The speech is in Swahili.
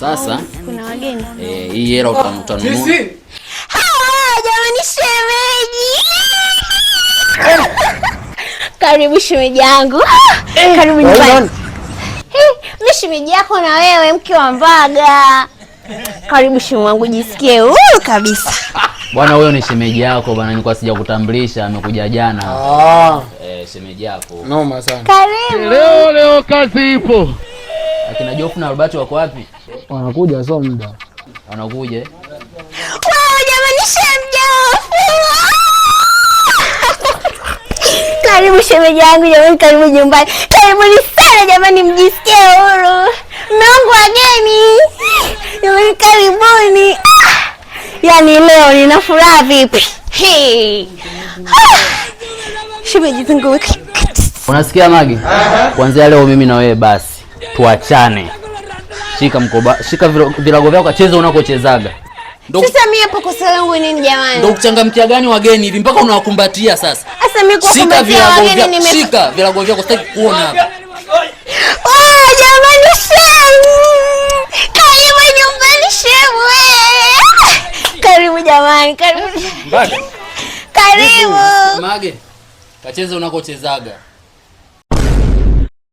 Sasa kuna wageni. Hii hela utanunua. Jamani shemeji. Karibu shemeji yangu. Karibu nyumbani. Mimi shemeji yako na wewe mke wa Mbaga. Karibu shemeji wangu, jisikie huru kabisa. Bwana huyo ni shemeji yako bwana, nilikuwa sija kutambulisha, amekuja jana. Shemeji yako. Noma sana. Karibu. Leo kazi ipo. Akina Jofu na Albert wako wapi? Wanakuja sio muda. Wanakuja. Wow, jamani shemeji. Karibu shemeji yangu jamani, karibu nyumbani. Karibuni sana jamani, mjisikie huru. Mungu wageni. Jamani karibuni. Yaani leo nina furaha vipi? Shemeji zangu. Unasikia Magi? Kuanzia leo mimi na wewe basi tuachane. Shika mkoba, shika vilago vyako kacheza unakochezaga. Sasa mimi hapo kosa langu nini jamani? Ndio kuchangamkia gani wageni hivi mpaka unawakumbatia sasa? Sasa mimi kwa kumbatia wageni shika vilago vyako sitaki kuona hapa. Jamani shemu. Karibu nyumbani shemu. Karibu jamani, karibu. Mbaga. Karibu. Mage. Kacheza unakochezaga.